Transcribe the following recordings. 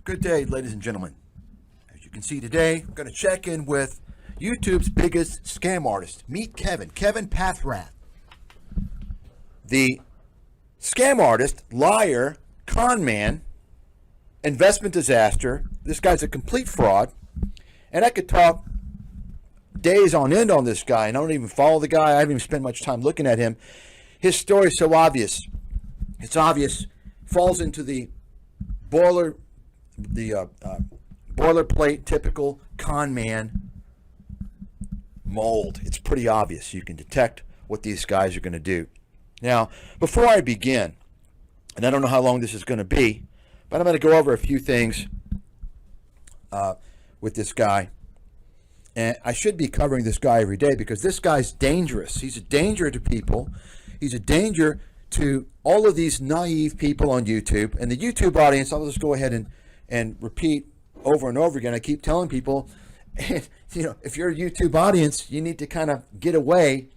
Good day, ladies and gentlemen. As you can see today, I'm going to check in with YouTube's biggest scam artist. Meet Kevin Pathrath. The scam artist, liar, con man, investment disaster. This guy's a complete fraud. And I could talk days on end on this guy, and I don't even follow the guy. I haven't even spent much time looking at him. His story is so obvious. It's obvious. Falls into the boilerplate, typical con man mold. It's pretty obvious. You can detect what these guys are going to do. Now, before I begin, and I don't know how long this is going to be, but I'm going to go over a few things with this guy. And I should be covering this guy every day because this guy's dangerous. He's a danger to people. He's a danger to all of these naive people on YouTube. And the YouTube audience, I'll just go ahead and repeat over and over again. I keep telling people, if you're a YouTube audience, you need to kind of get away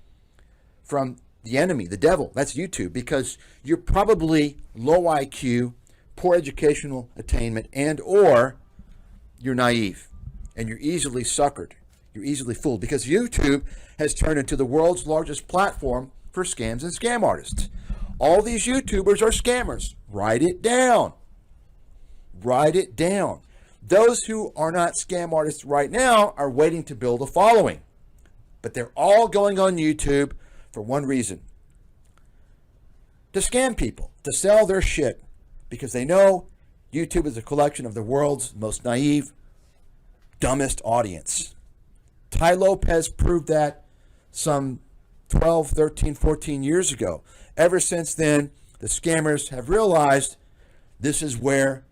from the enemy, the devil. That's YouTube, because you're probably low IQ, poor educational attainment, and or you're naive and you're easily suckered. You're easily fooled because YouTube has turned into the world's largest platform for scams and scam artists. All these YouTubers are scammers. Write it down. Write it down. Those who are not scam artists right now are waiting to build a following. But they're all going on YouTube for one reason. To scam people, to sell their shit, because they know YouTube is a collection of the world's most naive, dumbest audience. Ty Lopez proved that some 12, 13, 14 years ago. Ever since then, the scammers have realized this is where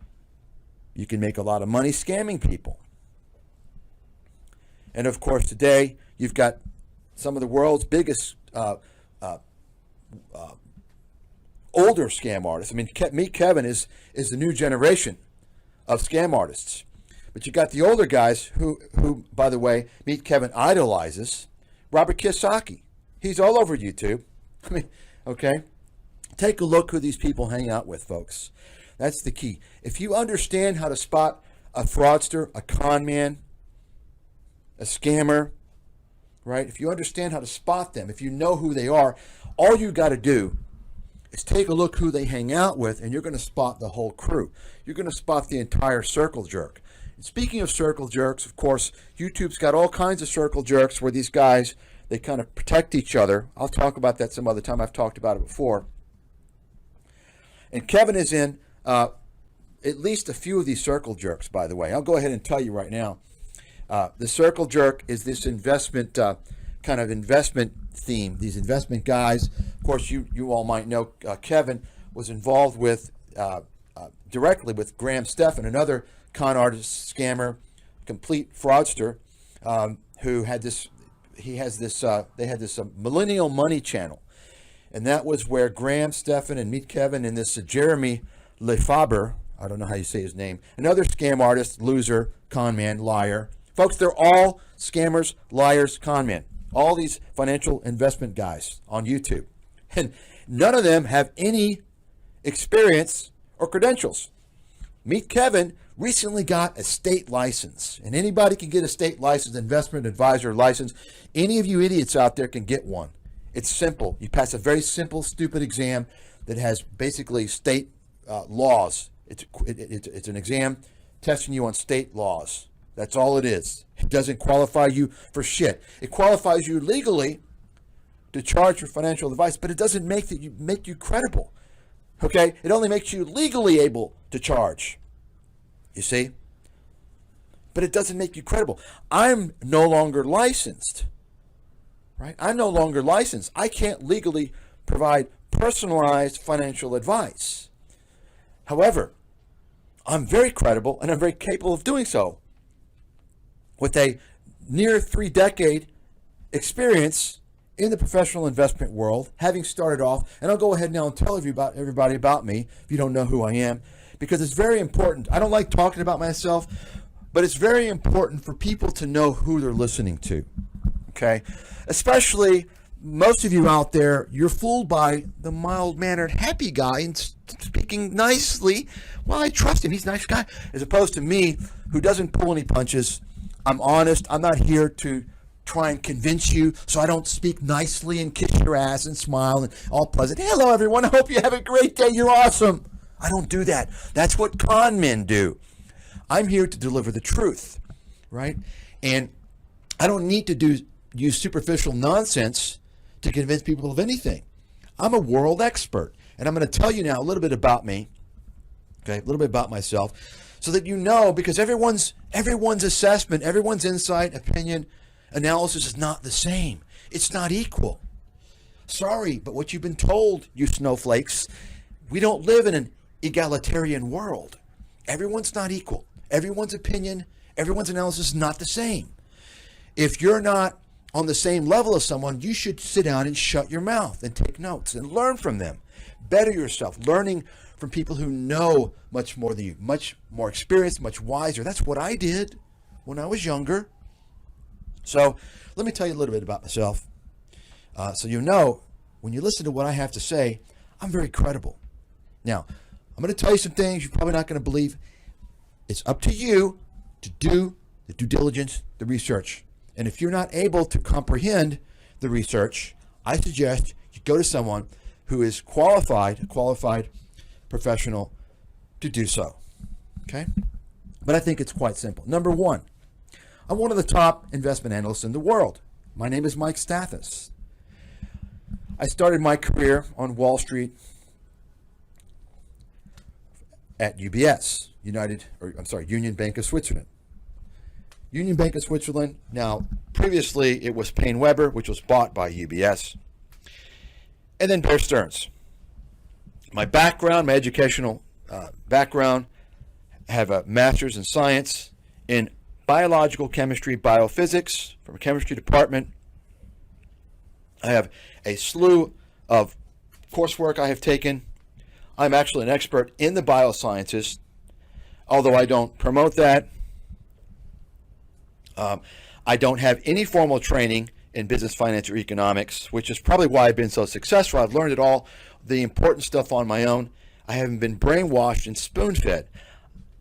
you can make a lot of money scamming people. And of course, today, you've got some of the world's biggest older scam artists. I mean, Meet Kevin is the new generation of scam artists. But you got the older guys who, by the way, Meet Kevin idolizes. Robert Kiyosaki. He's all over YouTube. I mean, okay? Take a look who these people hang out with, folks. That's the key. If you understand how to spot a fraudster, a con man, a scammer, right? If you understand how to spot them, if you know who they are, all you got to do is take a look who they hang out with, and you're going to spot the whole crew. You're going to spot the entire circle jerk. And speaking of circle jerks, of course, YouTube's got all kinds of circle jerks where these guys, they kind of protect each other. I'll talk about that some other time. I've talked about it before. And Kevin is in at least a few of these circle jerks, by the way. I'll go ahead and tell you right now. The circle jerk is this investment, kind of investment theme. These investment guys, of course, you all might know Kevin was involved with, directly with Graham Stephan, another con artist, scammer, complete fraudster, who had this, they had this millennial money channel. And that was where Graham Stephan and Meet Kevin and this Jeremy Lefebvre, I don't know how you say his name, another scam artist, loser, con man, liar. Folks, they're all scammers, liars, con men. All these financial investment guys on YouTube. And none of them have any experience or credentials. Meet Kevin recently got a state license. And anybody can get a state license, investment advisor license. Any of you idiots out there can get one. It's simple. You pass a very simple, stupid exam that has basically state laws. It's an exam testing you on state laws. That's all it is. It doesn't qualify you for shit. It qualifies you legally to charge for financial advice, but it doesn't make you credible. Okay? It only makes you legally able to charge. You see? But it doesn't make you credible. I'm no longer licensed. Right? I'm no longer licensed. I can't legally provide personalized financial advice. However, I'm very credible and I'm very capable of doing so. With a near 3-decade experience in the professional investment world, having started off, and I'll go ahead now and tell everybody about me if you don't know who I am, because it's very important. I don't like talking about myself, but it's very important for people to know who they're listening to, okay? Especially most of you out there, you're fooled by the mild-mannered, happy guy and speaking nicely. Well, I trust him. He's a nice guy. As opposed to me, who doesn't pull any punches. I'm honest. I'm not here to try and convince you, so I don't speak nicely and kiss your ass and smile and all pleasant. Hello, everyone. I hope you have a great day. You're awesome. I don't do that. That's what con men do. I'm here to deliver the truth, right? And I don't need to use superficial nonsense to convince people of anything. I'm a world expert, and I'm going to tell you now a little bit about me, okay, a little bit about myself, so that you know, because everyone's assessment, everyone's insight, opinion, analysis is not the same. It's not equal. Sorry, but what you've been told, you snowflakes, we don't live in an egalitarian world. Everyone's not equal. Everyone's opinion, everyone's analysis is not the same. If you're not on the same level as someone, you should sit down and shut your mouth and take notes and learn from them. Better yourself, learning from people who know much more than you, much more experienced, much wiser. That's what I did when I was younger. So let me tell you a little bit about myself. So you know, when you listen to what I have to say, I'm very credible. Now, I'm going to tell you some things you're probably not going to believe. It's up to you to do the due diligence, the research. And if you're not able to comprehend the research, I suggest you go to someone who is qualified, a qualified professional to do so. Okay? But I think it's quite simple. Number one, I'm one of the top investment analysts in the world. My name is Mike Stathis. I started my career on Wall Street at UBS, Union Bank of Switzerland. Union Bank of Switzerland. Now, previously it was Payne Weber, which was bought by UBS. And then Bear Stearns. My background, my educational background, I have a master's in science in biological chemistry, biophysics from a chemistry department. I have a slew of coursework I have taken. I'm actually an expert in the biosciences, although I don't promote that. I don't have any formal training in business, finance, or economics, which is probably why I've been so successful. I've learned it all, the important stuff on my own. I haven't been brainwashed and spoon-fed.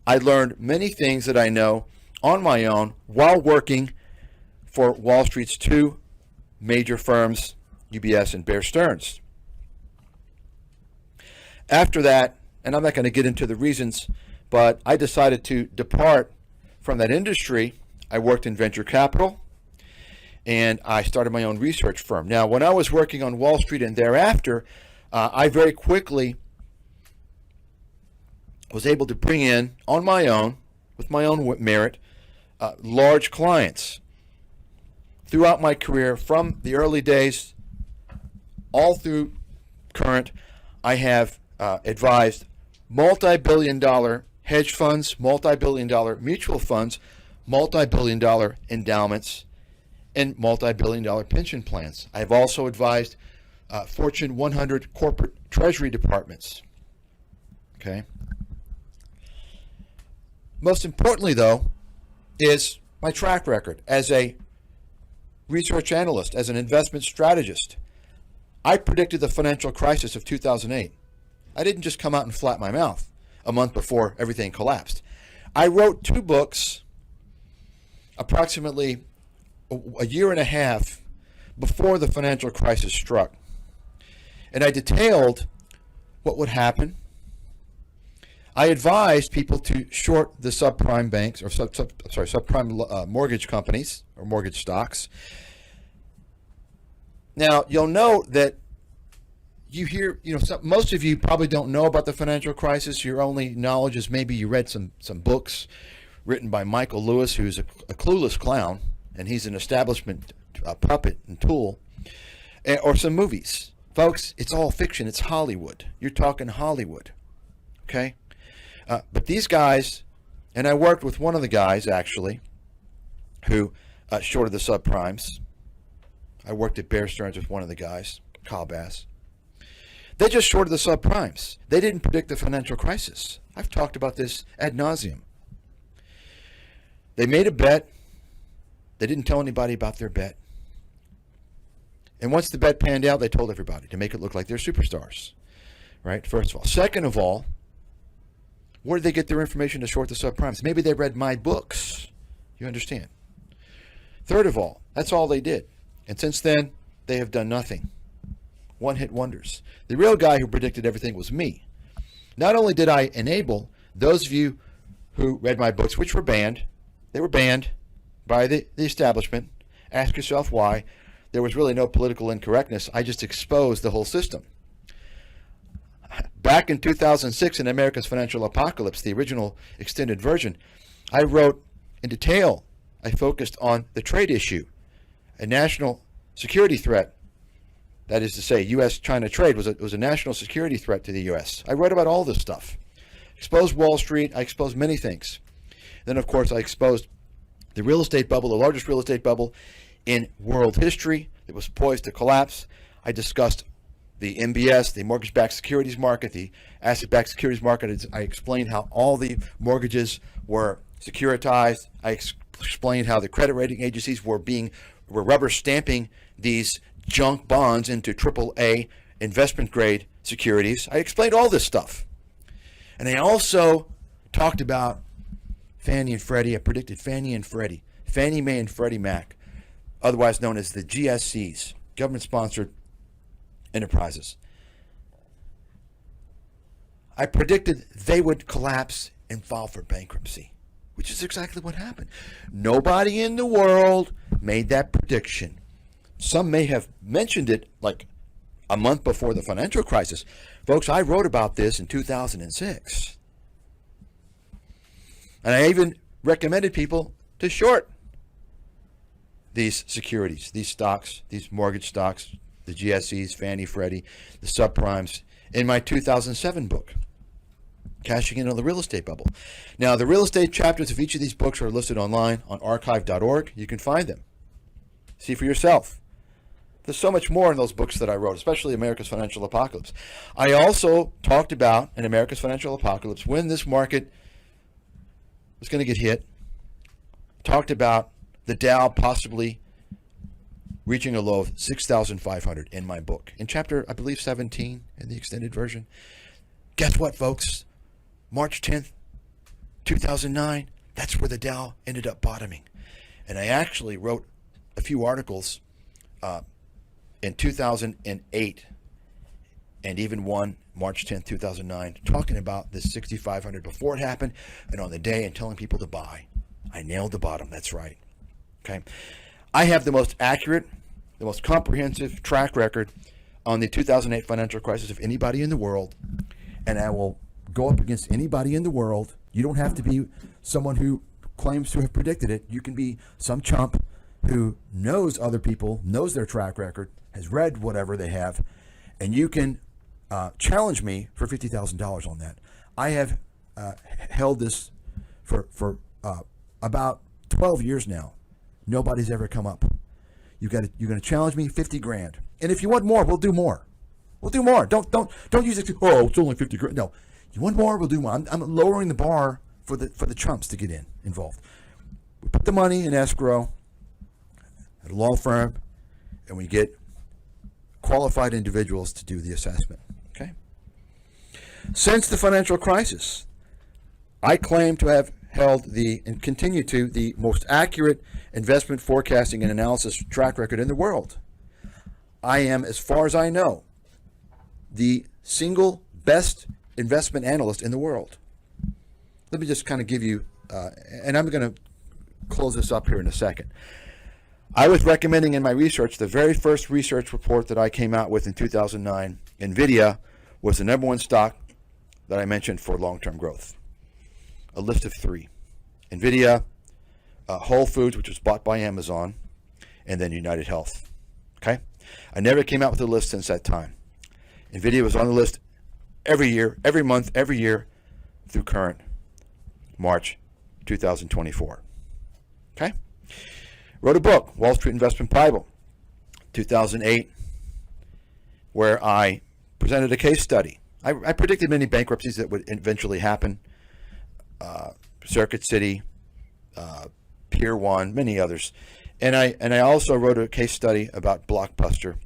I learned many things that I know on my own while working for Wall Street's two major firms, UBS and Bear Stearns. After that, and I'm not going to get into the reasons, but I decided to depart from that industry. I worked in venture capital, and I started my own research firm. Now, when I was working on Wall Street and thereafter, I very quickly was able to bring in, on my own, with my own merit, large clients. Throughout my career, from the early days all through current, I have advised multi-billion-dollar hedge funds, multi-billion-dollar mutual funds, multi-billion-dollar endowments, and multi-billion-dollar pension plans. I've also advised Fortune 100 corporate treasury departments. Okay. Most importantly, though, is my track record as a research analyst, as an investment strategist. I predicted the financial crisis of 2008. I didn't just come out and flap my mouth a month before everything collapsed. I wrote 2 books approximately a year and a half before the financial crisis struck. And I detailed what would happen. I advised people to short the subprime banks, or subprime mortgage companies or mortgage stocks. Now, you'll note that you hear, most of you probably don't know about the financial crisis. Your only knowledge is maybe you read some books written by Michael Lewis, who's a clueless clown, and he's an establishment puppet and tool, or some movies. Folks, it's all fiction. It's Hollywood. You're talking Hollywood, okay? But these guys, and I worked with one of the guys, actually, who shorted the subprimes. I worked at Bear Stearns with one of the guys, Kyle Bass. They just shorted the subprimes. They didn't predict the financial crisis. I've talked about this ad nauseum. They made a bet. They didn't tell anybody about their bet. And once the bet panned out, they told everybody to make it look like they're superstars, right? First of all. Second of all, where did they get their information to short the subprimes? Maybe they read my books. You understand? Third of all, that's all they did. And since then, they have done nothing. One-hit wonders. The real guy who predicted everything was me. Not only did I enable those of you who read my books, which were banned, they were banned by the establishment. Ask yourself why. There was really no political incorrectness. I just exposed the whole system. Back in 2006 in America's Financial Apocalypse, the original extended version, I wrote in detail. I focused on the trade issue, a national security threat. That is to say, U.S.-China trade was a national security threat to the U.S. I wrote about all this stuff. Exposed Wall Street. I exposed many things. Then, of course, I exposed the real estate bubble, the largest real estate bubble in world history that was poised to collapse. I discussed the MBS, the mortgage-backed securities market, the asset-backed securities market. I explained how all the mortgages were securitized. I explained how the credit rating agencies were rubber stamping these junk bonds into AAA investment-grade securities. I explained all this stuff. And I also talked about Fannie and Freddie. I predicted Fannie and Freddie, Fannie Mae and Freddie Mac, otherwise known as the GSCs, government-sponsored enterprises. I predicted they would collapse and file for bankruptcy, which is exactly what happened. Nobody in the world made that prediction. Some may have mentioned it like a month before the financial crisis. Folks, I wrote about this in 2006. And I even recommended people to short these securities, these stocks, these mortgage stocks, the GSEs, Fannie, Freddie, the subprimes, in my 2007 book, Cashing In on the Real Estate Bubble. Now, the real estate chapters of each of these books are listed online on archive.org. You can find them. See for yourself. There's so much more in those books that I wrote, especially America's Financial Apocalypse. I also talked about, in America's Financial Apocalypse, when this market was going to get hit, talked about the Dow possibly reaching a low of 6,500 in my book. In chapter, I believe, 17 in the extended version. Guess what, folks? March 10th, 2009, that's where the Dow ended up bottoming. And I actually wrote a few articles in 2008 and even one March 10th, 2009, talking about this 6,500 before it happened and on the day and telling people to buy. I nailed the bottom. That's right. Okay. I have the most accurate, the most comprehensive track record on the 2008 financial crisis of anybody in the world, and I will go up against anybody in the world. You don't have to be someone who claims to have predicted it. You can be some chump who knows other people, knows their track record, has read whatever they have, and you can challenge me for $50,000 on that. I have held this for about 12 years now. Nobody's ever come up. You're going to challenge me, 50 grand. And if you want more, we'll do more. We'll do more. Don't use it to, oh, it's only 50 grand. No, you want more, we'll do more. I'm lowering the bar for the chumps to get involved. We put the money in escrow at a law firm, and we get qualified individuals to do the assessment. Okay. Since the financial crisis, I claim to have held and continue to the most accurate investment forecasting and analysis track record in the world. I am, as far as I know, the single best investment analyst in the world. Let me just kind of give you, and I'm going to close this up here in a second. I was recommending in my research, the very first research report that I came out with in 2009, NVIDIA was the number one stock that I mentioned for long-term growth. A list of three. NVIDIA, Whole Foods, which was bought by Amazon, and then United Health. Okay? I never came out with a list since that time. NVIDIA was on the list every year, every month, every year through current March 2024. Okay? Wrote a book, Wall Street Investment Bible, 2008, where I presented a case study. I predicted many bankruptcies that would eventually happen. Circuit City, Pier 1, many others. And I also wrote a case study about Blockbuster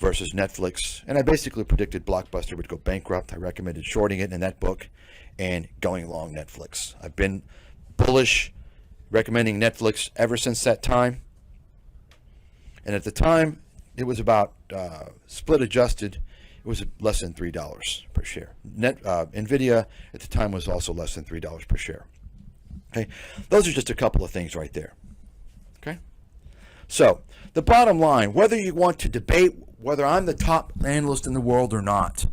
versus Netflix. And I basically predicted Blockbuster would go bankrupt. I recommended shorting it in that book and going long Netflix. I've been bullish, recommending Netflix ever since that time. And at the time, it was about split adjusted. It was less than $3 per share. NVIDIA at the time was also less than $3 per share. Okay, those are just a couple of things right there. Okay, so the bottom line, whether you want to debate whether I'm the top analyst in the world or not,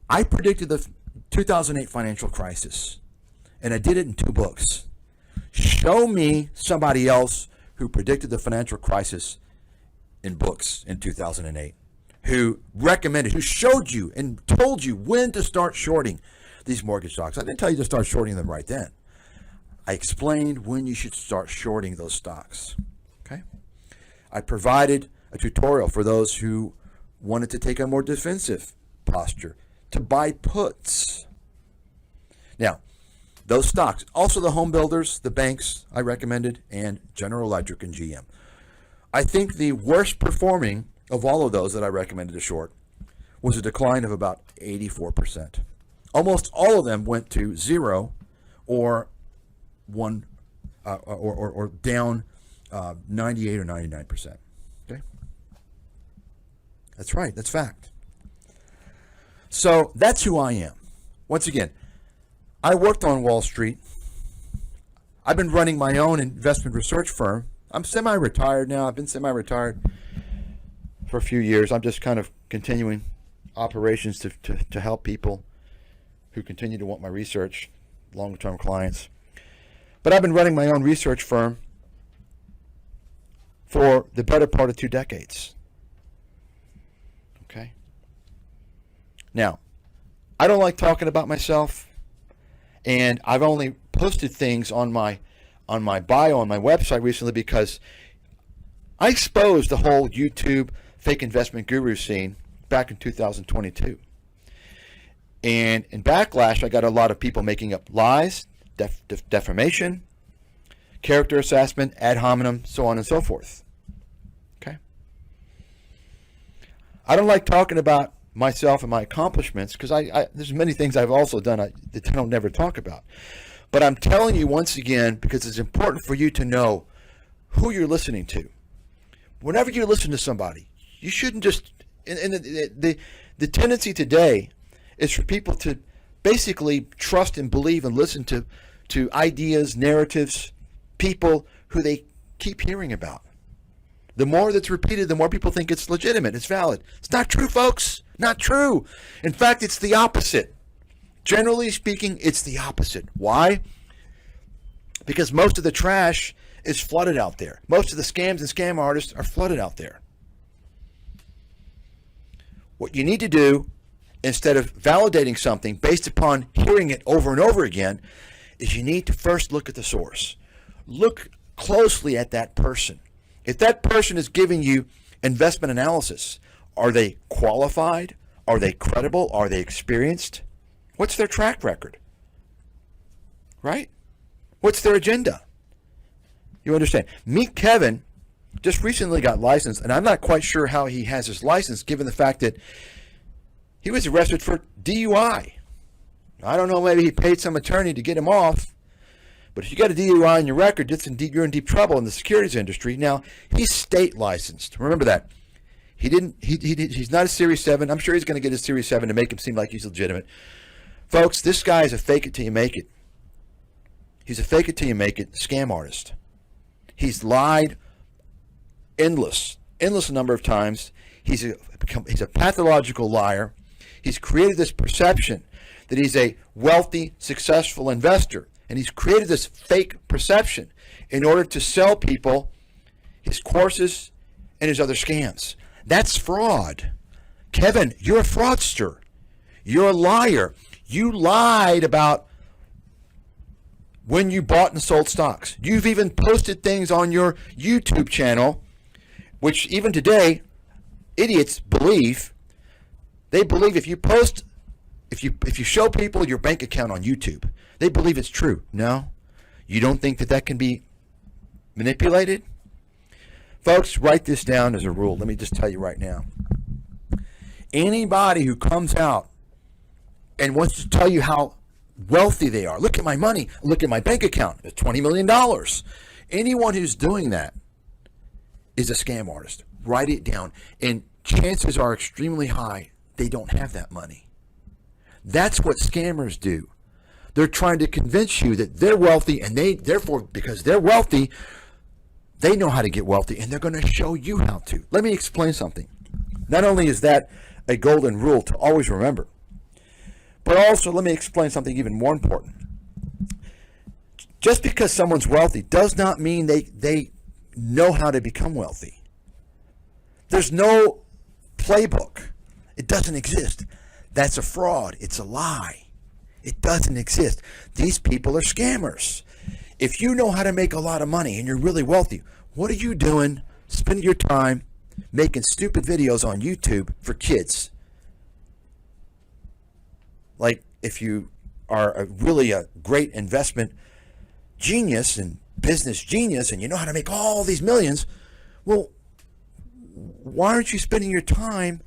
I predicted the 2008 financial crisis, and I did it in 2 books. Show me somebody else who predicted the financial crisis in books in 2008, who recommended, who showed you and told you when to start shorting these mortgage stocks. I didn't tell you to start shorting them right then. I explained when you should start shorting those stocks. Okay? I provided a tutorial for those who wanted to take a more defensive posture, to buy puts. Now, those stocks, also the home builders, the banks I recommended, and General Electric and GM. I think the worst performing of all of those that I recommended to short was a decline of about 84%. Almost all of them went to 0 or one or down 98 or 99%. Okay, that's right. That's fact. So that's who I am. Once again, I worked on Wall Street. I've been running my own investment research firm. I'm semi-retired now. I've been semi-retired for a few years. I'm just kind of continuing operations to help people who continue to want my research, long-term clients. But I've been running my own research firm for the better part of 2 decades. Okay? Now, I don't like talking about myself, and I've only posted things on my bio on my website recently because I exposed the whole YouTube fake investment guru scene back in 2022. And in backlash, I got a lot of people making up lies, defamation, character assessment, ad hominem, so on and so forth. Okay? I don't like talking about myself and my accomplishments because there's many things I've also done that I don't never talk about. But I'm telling you once again, because it's important for you to know who you're listening to. Whenever you listen to somebody, you shouldn't just, and the tendency today is for people to basically trust and believe and listen to ideas, narratives, people who they keep hearing about. The more that's repeated, the more people think it's legitimate, it's valid. It's not true, folks. Not true. In fact, it's the opposite. Generally speaking, it's the opposite. Why? Because most of the trash is flooded out there. Most of the scams and scam artists are flooded out there. What you need to do, instead of validating something based upon hearing it over and over again, is you need to first look at the source. Look closely at that person. If that person is giving you investment analysis, are they qualified? Are they credible? Are they experienced? What's their track record? Right? What's their agenda? You understand? Meet Kevin just recently got licensed, and I'm not quite sure how he has his license given the fact that he was arrested for DUI. I don't know, maybe he paid some attorney to get him off. But if you got a DUI in your record, you're in deep trouble in the securities industry. Now, he's state licensed. Remember that. He's not a Series 7. I'm sure he's going to get a Series 7 to make him seem like he's legitimate. Folks, this guy is a fake it till you make it. He's a fake it till you make it scam artist. He's lied endless number of times. He's a pathological liar. He's created this perception that he's a wealthy, successful investor. And he's created this fake perception in order to sell people his courses and his other scams. That's fraud. Kevin, you're a fraudster. You're a liar. You lied about when you bought and sold stocks. You've even posted things on your YouTube channel, which even today, idiots believe. They believe if you post, if you show people your bank account on YouTube, they believe it's true. No? You don't think that can be manipulated? Folks, write this down as a rule. Let me just tell you right now. Anybody who comes out and wants to tell you how wealthy they are, look at my money, look at my bank account, it's $20 million. Anyone who's doing that is a scam artist. Write it down. And chances are extremely high they don't have that money. That's what scammers do. They're trying to convince you that they're wealthy, and therefore, because they're wealthy, they know how to get wealthy, and they're going to show you how to. Let me explain something. Not only is that a golden rule to always remember, but also let me explain something even more important. Just because someone's wealthy does not mean they know how to become wealthy. There's no playbook. It doesn't exist. That's a fraud. It's a lie. It doesn't exist. These people are scammers. If you know how to make a lot of money and you're really wealthy, what are you doing spending your time making stupid videos on YouTube for kids? Like, if you are really a great investment genius and business genius and you know how to make all these millions, well, why aren't you spending your time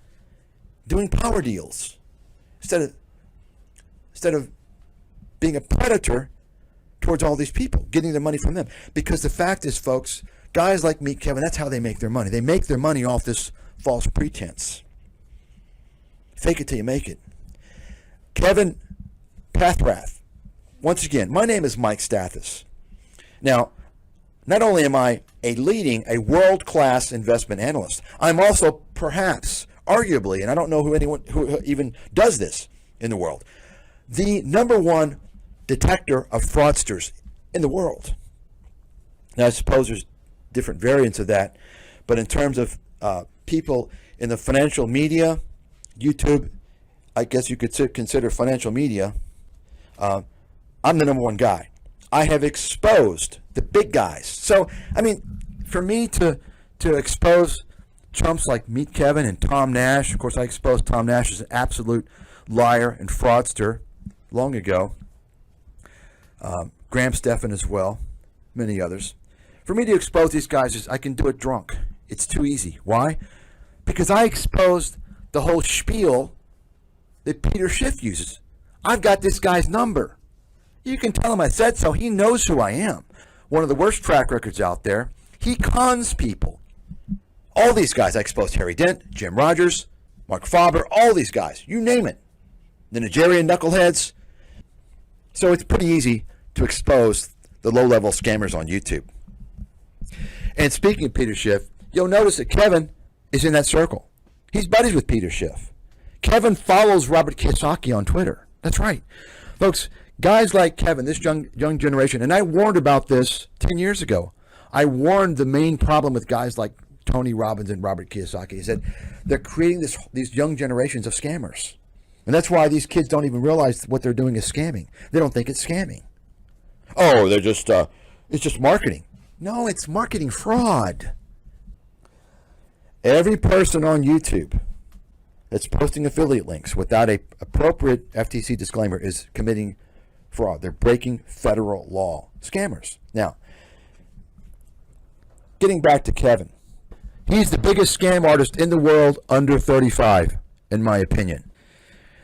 doing power deals instead of being a predator towards all these people, getting their money from them? Because the fact is, folks, guys like me, Kevin, that's how they make their money. They make their money off this false pretense. Fake it till you make it. Kevin Pathrath. Once again, my name is Mike Stathis. Now, not only am I a world-class investment analyst, I'm also perhaps, arguably, and I don't know who even does this in the world, the number one detector of fraudsters in the world. Now, I suppose there's different variants of that, but in terms of people in the financial media, YouTube, I guess you could consider financial media, I'm the number one guy. I have exposed the big guys. So, I mean, for me to expose chumps like Meet Kevin and Tom Nash, of course, I exposed Tom Nash as an absolute liar and fraudster long ago. Graham Stephan as well, many others. For me to expose these guys, I can do it drunk. It's too easy. Why? Because I exposed the whole spiel that Peter Schiff uses. I've got this guy's number. You can tell him I said so. He knows who I am. One of the worst track records out there. He cons people. All these guys. I exposed Harry Dent, Jim Rogers, Mark Faber, all these guys. You name it. The Nigerian knuckleheads. So it's pretty easy to expose the low-level scammers on YouTube. And speaking of Peter Schiff, you'll notice that Kevin is in that circle. He's buddies with Peter Schiff. Kevin follows Robert Kiyosaki on Twitter. That's right. Folks, guys like Kevin, this young generation, and I warned about this 10 years ago. I warned the main problem with guys like Tony Robbins and Robert Kiyosaki. He said they're creating these young generations of scammers. And that's why these kids don't even realize what they're doing is scamming. They don't think it's scamming. Oh, they're just, it's just marketing. No, it's marketing fraud. Every person on YouTube that's posting affiliate links without an appropriate FTC disclaimer is committing fraud. They're breaking federal law. Scammers. Now, getting back to Kevin. He's the biggest scam artist in the world under 35, in my opinion.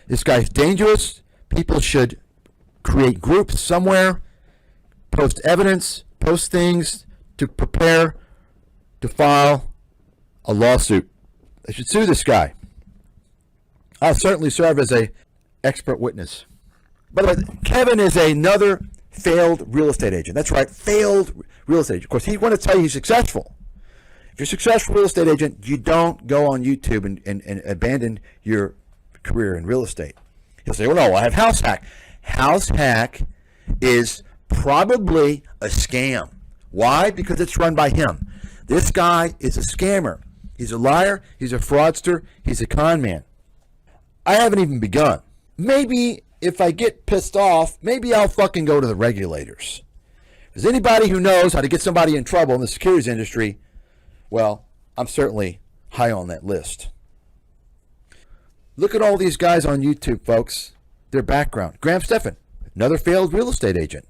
This guy's dangerous. People should create groups somewhere, post evidence, post things to prepare to file a lawsuit. They should sue this guy. I'll certainly serve as an expert witness. By the way, Kevin is another failed real estate agent. That's right, failed real estate agent. Of course, he want to tell you he's successful. If you're a successful real estate agent, you don't go on YouTube and abandon your career in real estate. He'll say, well, no, I have House Hack. House Hack is probably a scam. Why? Because it's run by him. This guy is a scammer. He's a liar. He's a fraudster. He's a con man. I haven't even begun. Maybe if I get pissed off, maybe I'll fucking go to the regulators. If there's anybody who knows how to get somebody in trouble in the securities industry, well, I'm certainly high on that list. Look at all these guys on YouTube, folks. Their background. Graham Stephan, another failed real estate agent.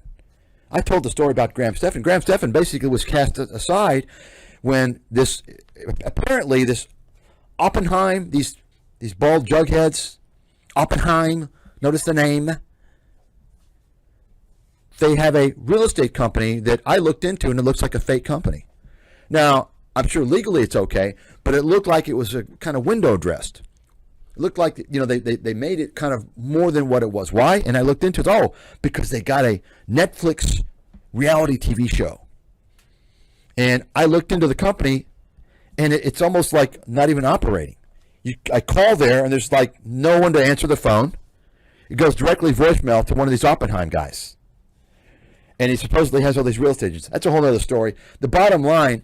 I told the story about Graham Stephan. Graham Stephan basically was cast aside when this apparently this Oppenheim, these bald jugheads, Oppenheim, notice the name. They have a real estate company that I looked into, and it looks like a fake company. Now, I'm sure legally it's okay, but it looked like it was a kind of window dressed. It looked like, they made it kind of more than what it was. Why? And I looked into it. Oh, because they got a Netflix reality TV show. And I looked into the company, and it's almost like not even operating. I call there, and there's like no one to answer the phone. It goes directly voicemail to one of these Oppenheim guys. And he supposedly has all these real estate agents. That's a whole other story. The bottom line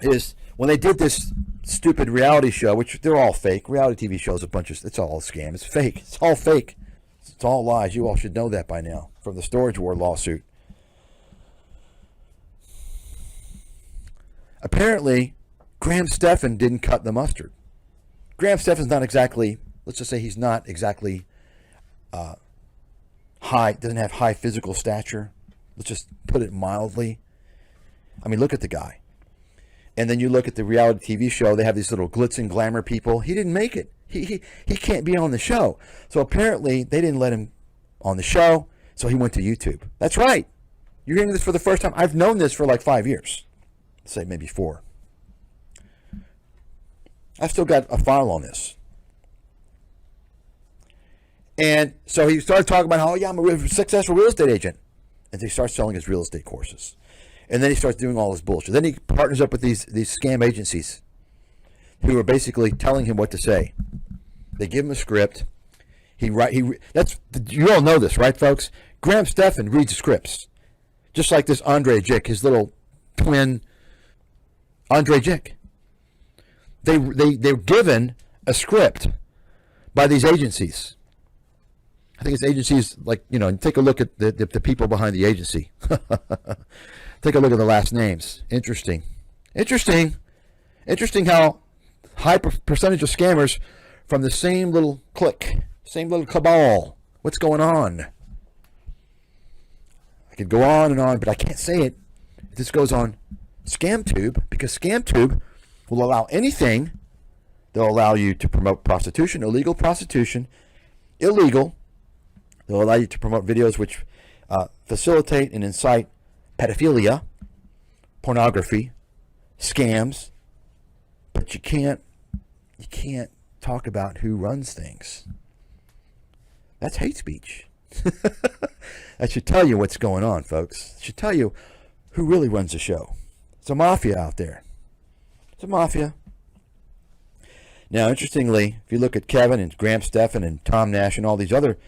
is, when they did this stupid reality show, which they're all fake. Reality TV shows, it's all a scam. It's fake. It's all fake. It's all lies. You all should know that by now from the storage war lawsuit. Apparently, Graham Stephan didn't cut the mustard. Graham Stephan's not exactly, let's just say he's not exactly high, doesn't have high physical stature. Let's just put it mildly. I mean, look at the guy. And then you look at the reality TV show, they have these little glitz and glamour people. He didn't make it. He can't be on the show. So apparently they didn't let him on the show, so he went to YouTube. That's right. You're hearing this for the first time. I've known this for like 5 years. Let's say maybe 4. I've still got a file on this. And so he started talking about how, yeah, I'm a successful real estate agent. And he starts selling his real estate courses. And then he starts doing all this bullshit. Then he partners up with these scam agencies who are basically telling him what to say. They give him a script. You all know this, right, folks? Graham Stephan reads scripts, just like this Andre Jick, his little twin, Andre Jick. They're given a script by these agencies. I think it's agencies like, take a look at the people behind the agency. Take a look at the last names. Interesting how high percentage of scammers from the same little clique, same little cabal. What's going on? I could go on and on, but I can't say it. This goes on ScamTube, because ScamTube will allow anything. They'll allow you to promote prostitution, illegal prostitution, illegal. They'll allow you to promote videos which facilitate and incite pedophilia, pornography, scams, but you can't talk about who runs things. That's hate speech. That should tell you what's going on, folks. It should tell you who really runs the show. It's a mafia out there. It's a mafia. Now, interestingly, if you look at Kevin and Graham Stephan and Tom Nash and all these other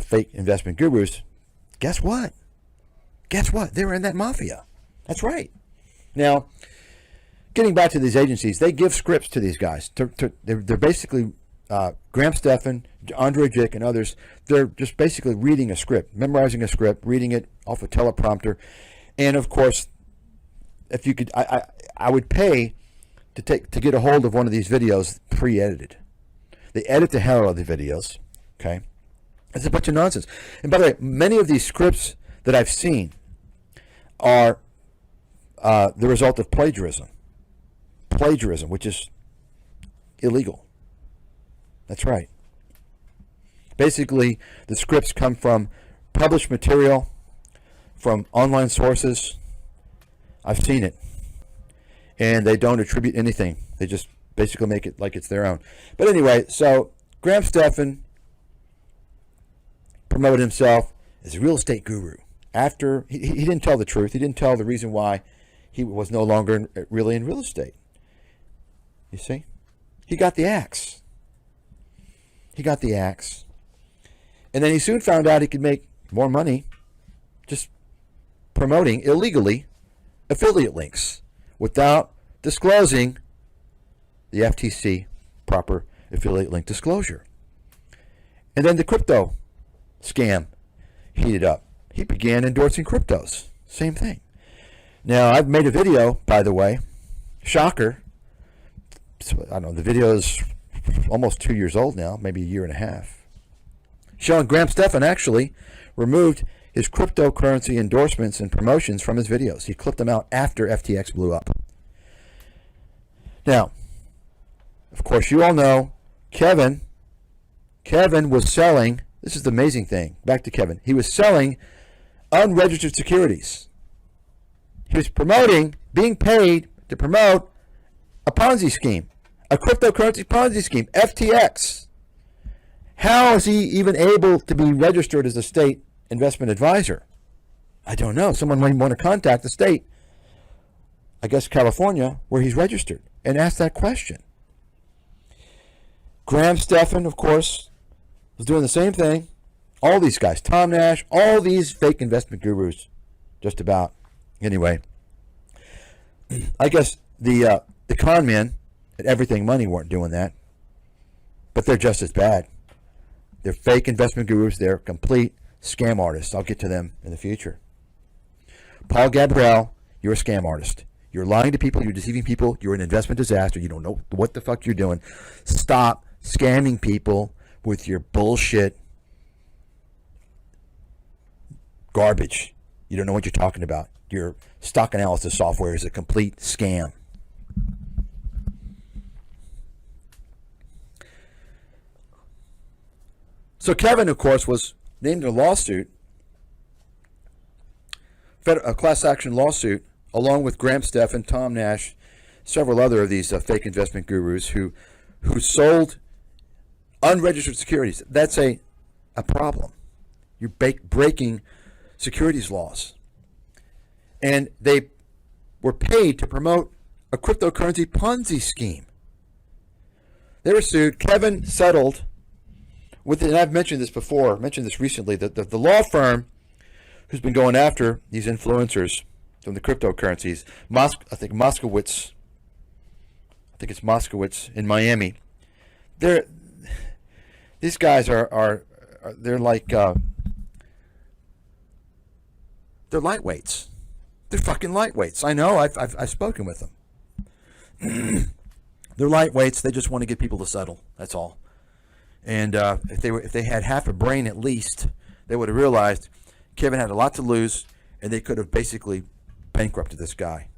fake investment gurus, guess what? They were in that mafia. That's right. Now, getting back to these agencies, they give scripts to these guys. They're basically, Graham Stephan, Andre Jick, and others, they're just basically reading a script, memorizing a script, reading it off a teleprompter. And, of course, if you could, I would pay to get a hold of one of these videos pre-edited. They edit the hell out of the videos, okay? It's a bunch of nonsense. And by the way, many of these scripts that I've seen are the result of plagiarism. Plagiarism, which is illegal. That's right. Basically, the scripts come from published material, from online sources. I've seen it. And they don't attribute anything. They just basically make it like it's their own. But anyway, so Graham Stephan promoted himself as a real estate guru. After he didn't tell the truth. He didn't tell the reason why he was no longer really in real estate. You see? He got the axe. And then he soon found out he could make more money just promoting illegally affiliate links without disclosing the FTC proper affiliate link disclosure. And then the crypto scam heated up. He began endorsing cryptos. Same thing. Now, I've made a video, by the way. Shocker. So, I don't know, the video is almost 2 years old now, maybe a year and a half. Showing Graham Stephan actually removed his cryptocurrency endorsements and promotions from his videos. He clipped them out after FTX blew up. Now, of course, you all know Kevin was selling, this is the amazing thing, back to Kevin, he was selling unregistered securities. He was being paid to promote a Ponzi scheme, a cryptocurrency Ponzi scheme, FTX. How is he even able to be registered as a state investment advisor? I don't know. Someone might want to contact the state, I guess California, where he's registered, and ask that question. Graham Stephan, of course, was doing the same thing. All these guys, Tom Nash, all these fake investment gurus, just about. Anyway, I guess the con men at Everything Money weren't doing that, but they're just as bad. They're fake investment gurus. They're complete scam artists. I'll get to them in the future. Paul Gabriel, you're a scam artist. You're lying to people. You're deceiving people. You're an investment disaster. You don't know what the fuck you're doing. Stop scamming people with your bullshit garbage. You don't know what you're talking about. Your stock analysis software is a complete scam. So Kevin, of course, was named in a lawsuit, a class action lawsuit, along with Graham Stephan, Tom Nash, several other of these fake investment gurus who sold unregistered securities. That's a problem. You're breaking securities laws. And they were paid to promote a cryptocurrency Ponzi scheme. They were sued. Kevin settled with, and I've mentioned this before, mentioned this recently, that the law firm who's been going after these influencers from the cryptocurrencies, I think it's Moskowitz in Miami. These guys are they're like they're lightweights. They're fucking lightweights. I know. I've spoken with them. They're lightweights. They just want to get people to settle. That's all. And if they had half a brain at least, they would have realized Kevin had a lot to lose, and they could have basically bankrupted this guy.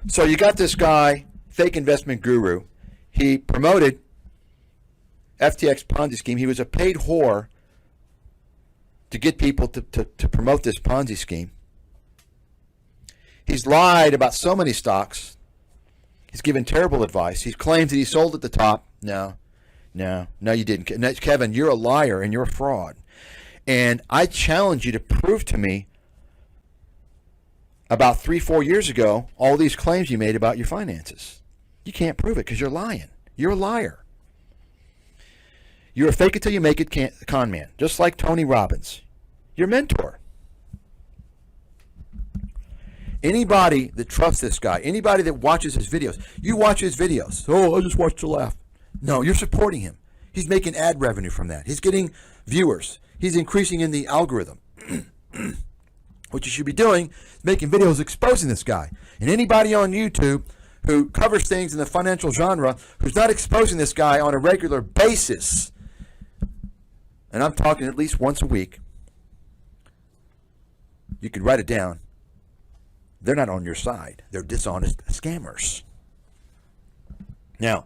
So you got this guy, fake investment guru. He promoted FTX Ponzi scheme. He was a paid whore to get people to promote this Ponzi scheme. He's lied about so many stocks. He's given terrible advice. He claims that he sold at the top. No, you didn't. Kevin, you're a liar and you're a fraud. And I challenge you to prove to me about 3-4 years ago all these claims you made about your finances. You can't prove it because you're lying. You're a liar. You're a fake it till you make it con man, just like Tony Robbins, your mentor. Anybody that trusts this guy, anybody that watches his videos, you watch his videos. Oh, I just watched to laugh. No, you're supporting him. He's making ad revenue from that. He's getting viewers. He's increasing in the algorithm. What you should be doing is making videos exposing this guy. And anybody on YouTube who covers things in the financial genre who's not exposing this guy on a regular basis, and I'm talking at least once a week, you could write it down. They're not on your side. They're dishonest scammers. Now,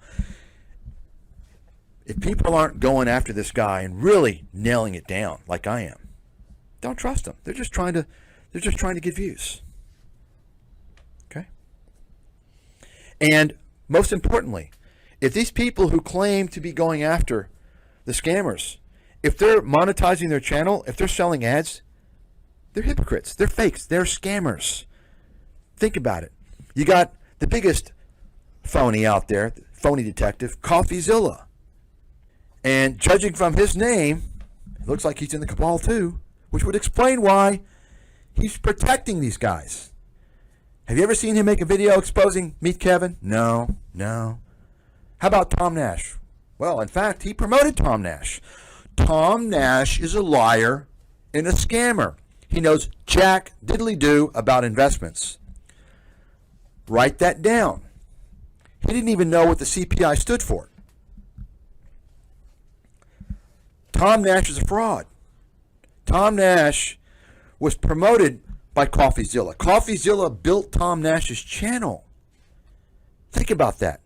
if people aren't going after this guy and really nailing it down like I am, don't trust them. They're just trying to get views. Okay? And most importantly, if these people who claim to be going after the scammers, if they're monetizing their channel, if they're selling ads, they're hypocrites. They're fakes. They're scammers. Think about it. You got the biggest phony out there, phony detective, CoffeeZilla. And judging from his name, it looks like he's in the cabal too, which would explain why he's protecting these guys. Have you ever seen him make a video exposing Meet Kevin? No. How about Tom Nash? Well, in fact, he promoted Tom Nash. Tom Nash is a liar and a scammer. He knows jack diddly-do about investments. Write that down. He didn't even know what the CPI stood for. Tom Nash is a fraud. Tom Nash was promoted by CoffeeZilla. CoffeeZilla built Tom Nash's channel. Think about that.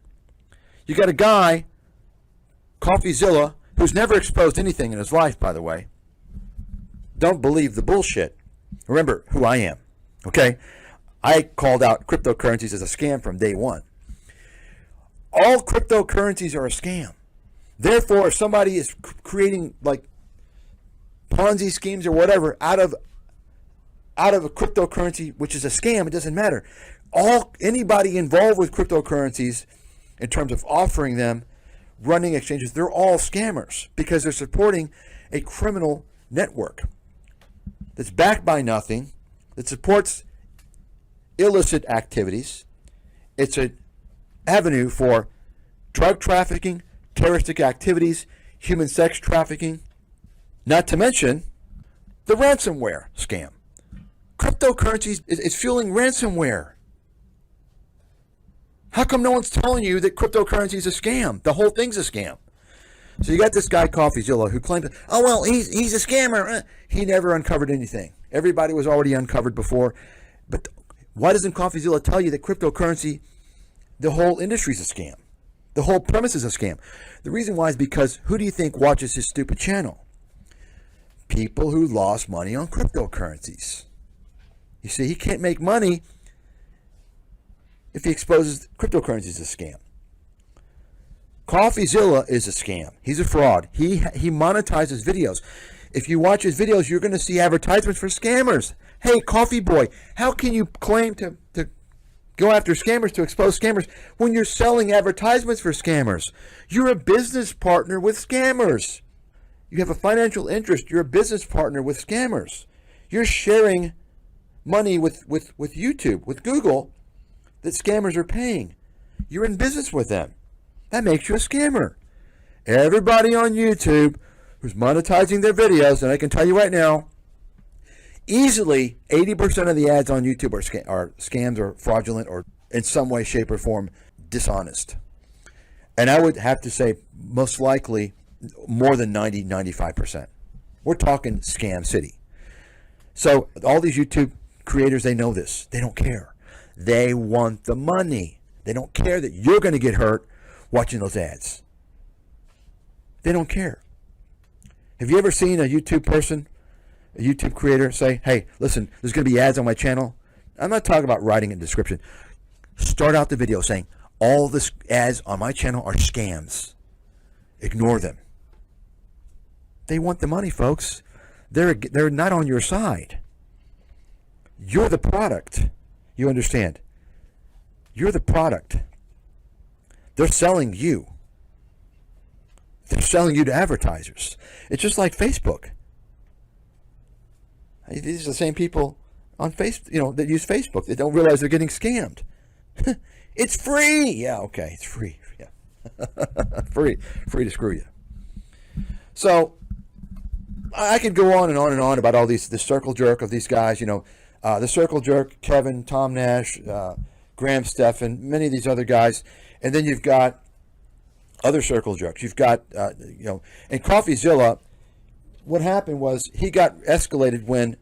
You got a guy, CoffeeZilla, who's never exposed anything in his life, by the way. Don't believe the bullshit. Remember who I am, okay? I called out cryptocurrencies as a scam from day one. All cryptocurrencies are a scam. Therefore, if somebody is creating like Ponzi schemes or whatever out of a cryptocurrency, which is a scam, it doesn't matter. Anybody involved with cryptocurrencies in terms of offering them, running exchanges, they're all scammers because they're supporting a criminal network that's backed by nothing, that supports illicit activities. It's an avenue for drug trafficking, terroristic activities, human sex trafficking, not to mention the ransomware scam. Cryptocurrencies is fueling ransomware. How come no one's telling you that cryptocurrency is a scam? The whole thing's a scam. So you got this guy, CoffeeZilla, who claimed, oh, well, he's a scammer. He never uncovered anything. Everybody was already uncovered before. But why doesn't CoffeeZilla tell you that cryptocurrency, the whole industry is a scam? The whole premise is a scam. The reason why is because who do you think watches his stupid channel? People who lost money on cryptocurrencies. You see, he can't make money if he exposes cryptocurrencies as a scam. CoffeeZilla is a scam. He's a fraud. He monetizes videos. If you watch his videos, you're going to see advertisements for scammers. Hey, Coffee Boy, how can you claim to go after scammers, to expose scammers, when you're selling advertisements for scammers? You're a business partner with scammers. You have a financial interest. You're a business partner with scammers. You're sharing money with YouTube, with Google, that scammers are paying. You're in business with them. That makes you a scammer. Everybody on YouTube who's monetizing their videos, and I can tell you right now, easily 80% of the ads on YouTube are scams or fraudulent or in some way, shape, or form dishonest. And I would have to say most likely more than 95%. We're talking scam city. So all these YouTube creators, they know this. They don't care. They want the money. They don't care that you're going to get hurt watching those ads. They don't care. Have you ever seen a YouTube person, a YouTube creator say, hey, listen, there's going to be ads on my channel? I'm not talking about writing a description. Start out the video saying, all the ads on my channel are scams. Ignore them. They want the money, folks. They're not on your side. You're the product. You understand? You're the product. They're selling you. They're selling you to advertisers. It's just like Facebook. These are the same people on Facebook, that use Facebook. They don't realize they're getting scammed. It's free. Yeah, okay, it's free. Yeah, free to screw you. So I could go on and on and on about all the circle jerk of these guys. The circle jerk, Kevin, Tom Nash, Graham Stephan, many of these other guys, and then you've got other circle jerks. You've got, and CoffeeZilla. What happened was he got escalated when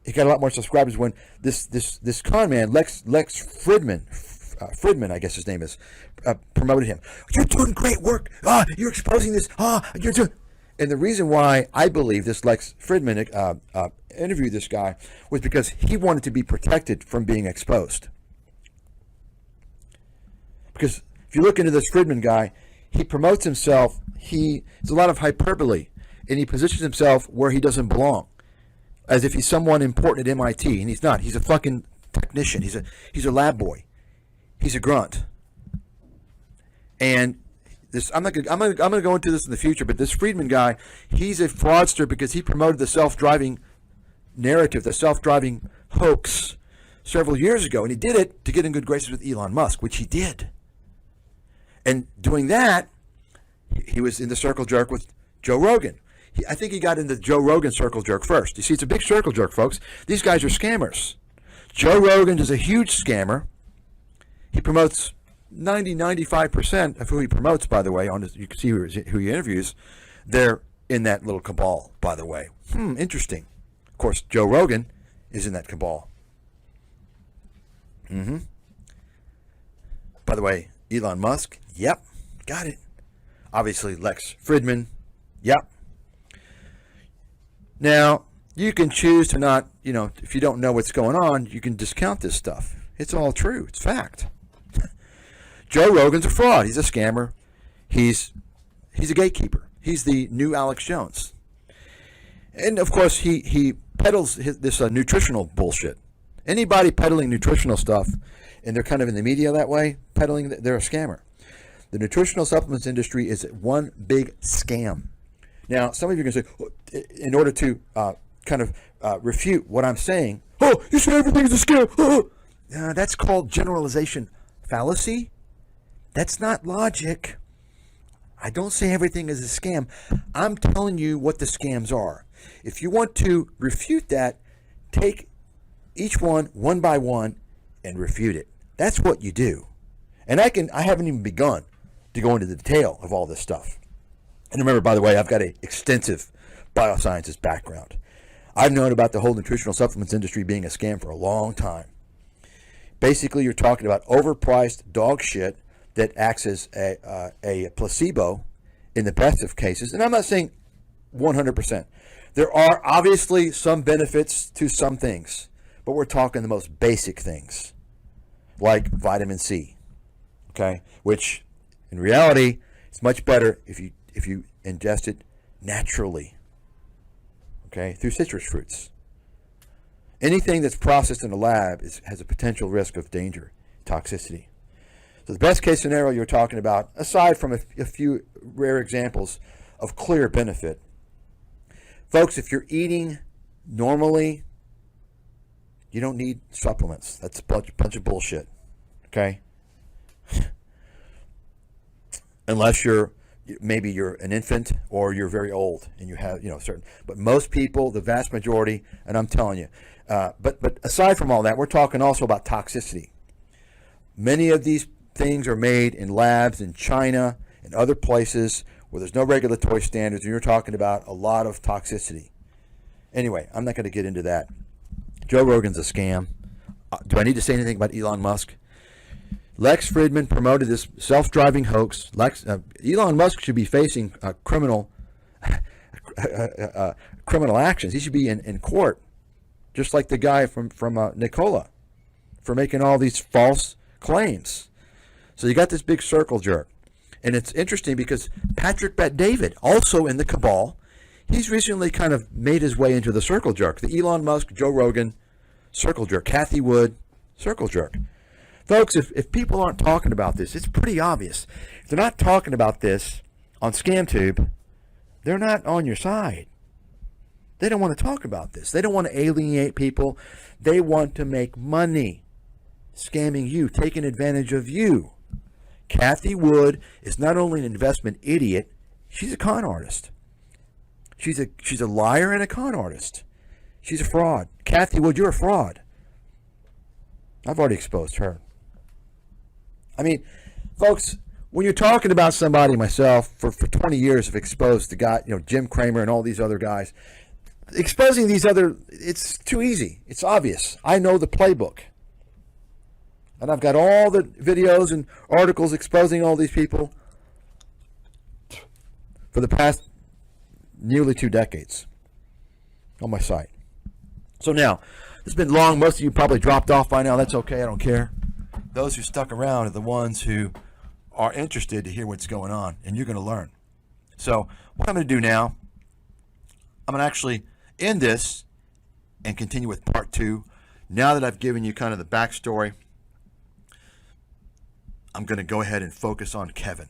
he got a lot more subscribers when this con man Lex Fridman, I guess his name is, promoted him. You're doing great work. You're exposing this. You're doing. And the reason why I believe this Lex Fridman interviewed this guy was because he wanted to be protected from being exposed. Because if you look into this Fridman guy, he promotes himself. It's a lot of hyperbole, and he positions himself where he doesn't belong, as if he's someone important at MIT, and he's not. He's a fucking technician. He's a lab boy. He's a grunt. And I'm gonna go into this in the future, but this Friedman guy, he's a fraudster because he promoted the self-driving narrative, the self-driving hoax several years ago, and he did it to get in good graces with Elon Musk, which he did. And doing that, he was in the circle jerk with Joe Rogan. I think he got into Joe Rogan circle jerk first. You see, it's a big circle jerk, folks. These guys are scammers. Joe Rogan is a huge scammer. He promotes 95% of who he promotes, by the way. You can see who he interviews. They're in that little cabal, by the way. Interesting. Of course, Joe Rogan is in that cabal. By the way, Elon Musk, yep, got it. Obviously, Lex Fridman, yep. Now, you can choose to not, if you don't know what's going on, you can discount this stuff. It's all true. It's fact. Joe Rogan's a fraud. He's a scammer. He's a gatekeeper. He's the new Alex Jones. And, of course, he peddles this nutritional bullshit. Anybody peddling nutritional stuff, and they're kind of in the media that way, peddling, they're a scammer. The nutritional supplements industry is one big scam. Now, some of you are going to say, in order to refute what I'm saying, oh, you say everything's a scam. Oh. That's called generalization fallacy. That's not logic. I don't say everything is a scam. I'm telling you what the scams are. If you want to refute that, take each one by one and refute it. That's what you do. And I haven't even begun to go into the detail of all this stuff. And remember, by the way, I've got an extensive biosciences background. I've known about the whole nutritional supplements industry being a scam for a long time. Basically, you're talking about overpriced dog shit that acts as a placebo in the best of cases. And I'm not saying 100%. There are obviously some benefits to some things, but we're talking the most basic things, like vitamin C, okay? Which, in reality, it's much better if you ingest it naturally, okay, through citrus fruits. Anything that's processed in a lab has a potential risk of danger, toxicity. So the best case scenario you're talking about, aside from a few rare examples of clear benefit, folks, if you're eating normally, you don't need supplements. That's a bunch of bullshit, okay? Unless maybe you're an infant or you're very old and you have, certain. But most people, the vast majority, and I'm telling you, but aside from all that, we're talking also about toxicity. Many of these things are made in labs in China and other places where there's no regulatory standards, and you're talking about a lot of toxicity. Anyway, I'm not going to get into that. Joe Rogan's a scam. Do I need to say anything about Elon Musk? Lex Fridman promoted this self-driving hoax. Elon Musk should be facing criminal actions. He should be in court, just like the guy from Nikola, for making all these false claims. So you got this big circle jerk. And it's interesting because Patrick Bet-David, also in the cabal, he's recently kind of made his way into the circle jerk. The Elon Musk, Joe Rogan, circle jerk. Kathy Wood, circle jerk. Folks, if people aren't talking about this, it's pretty obvious. If they're not talking about this on ScamTube, they're not on your side. They don't want to talk about this. They don't want to alienate people. They want to make money scamming you, taking advantage of you. Kathy Wood is not only an investment idiot, she's a con artist. She's a liar and a con artist. She's a fraud. Kathy Wood, you're a fraud. I've already exposed her. I mean, folks, when you're talking about somebody, myself, for 20 years have exposed the guy, Jim Cramer and all these other guys. Exposing these it's too easy. It's obvious. I know the playbook. And I've got all the videos and articles exposing all these people for the past nearly 2 decades on my site. So now, it's been long. Most of you probably dropped off by now. That's okay. I don't care. Those who stuck around are the ones who are interested to hear what's going on, and you're going to learn. So what I'm going to do now, I'm going to actually end this and continue with part 2. Now that I've given you kind of the backstory, I'm going to go ahead and focus on Kevin.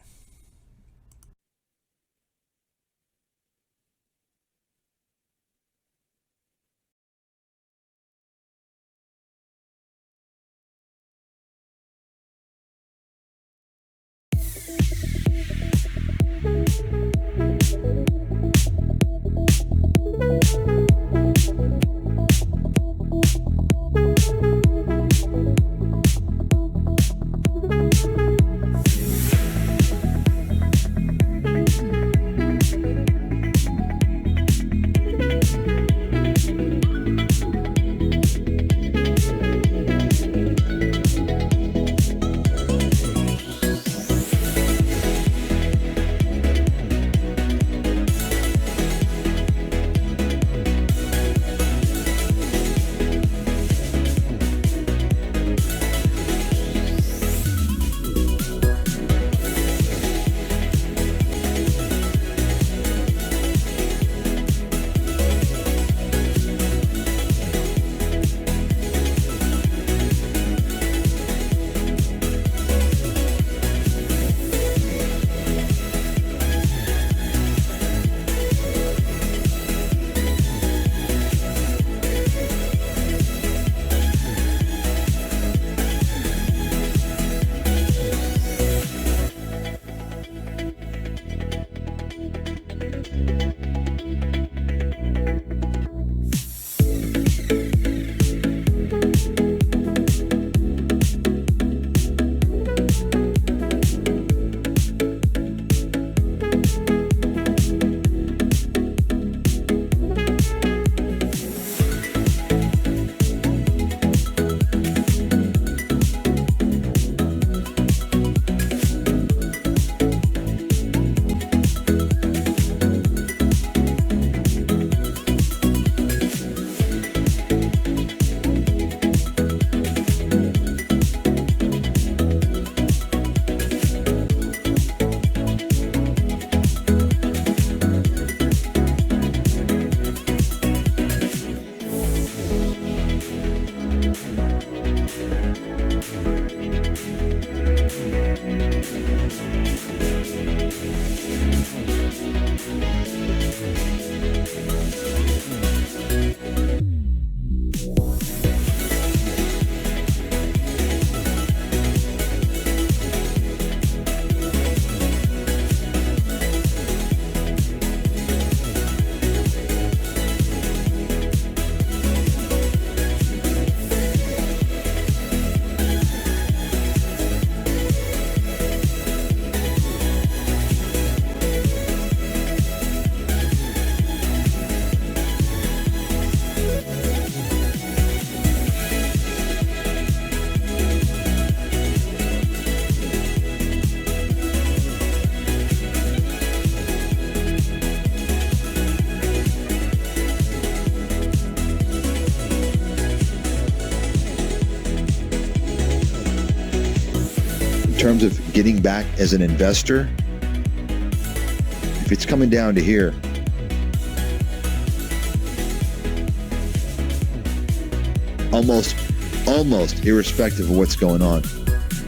terms of getting back as an investor, if it's coming down to here, almost irrespective of what's going on,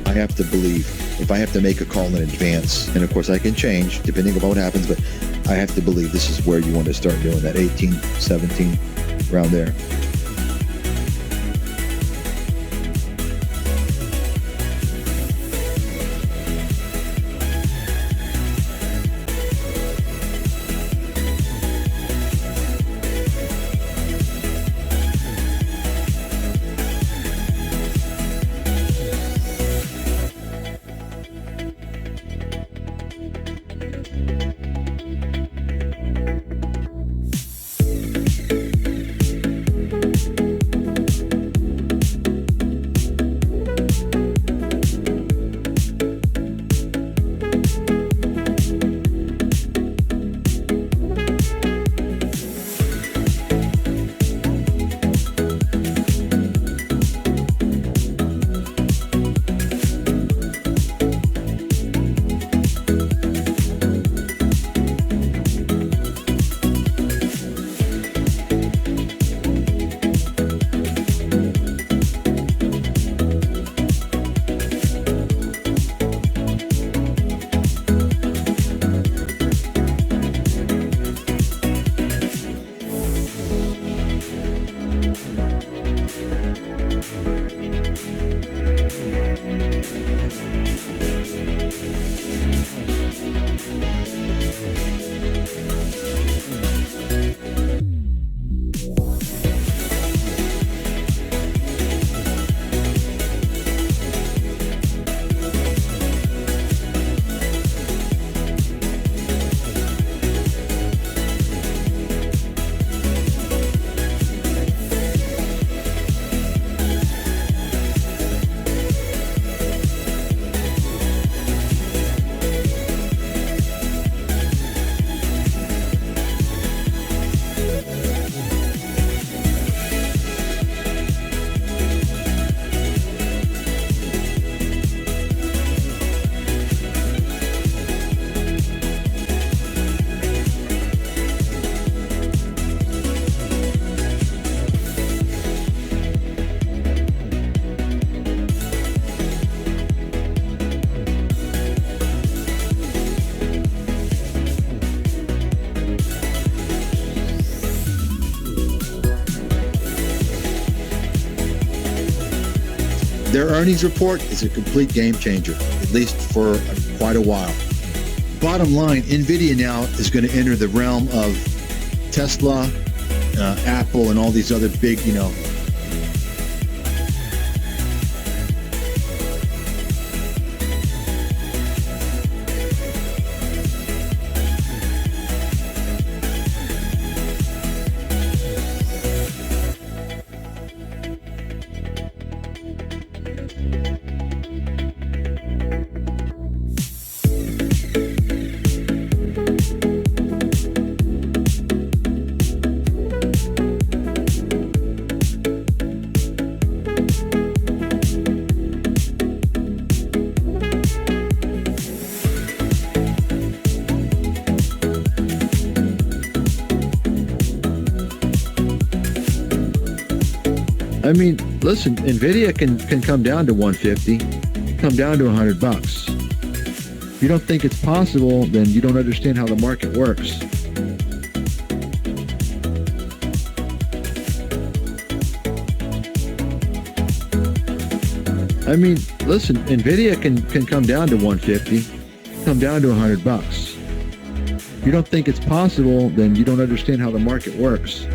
I have to believe, if I have to make a call in advance, and of course I can change depending on what happens, but I have to believe this is where you want to start doing that 18, 17, around there. Their earnings report is a complete game changer, at least for quite a while. Bottom line, NVIDIA now is going to enter the realm of Tesla, Apple, and all these other big, I mean, listen, NVIDIA can come down to 150, come down to $100. If you don't think it's possible, then you don't understand how the market works. I mean, listen, NVIDIA can come down to 150, come down to $100. If you don't think it's possible, then you don't understand how the market works.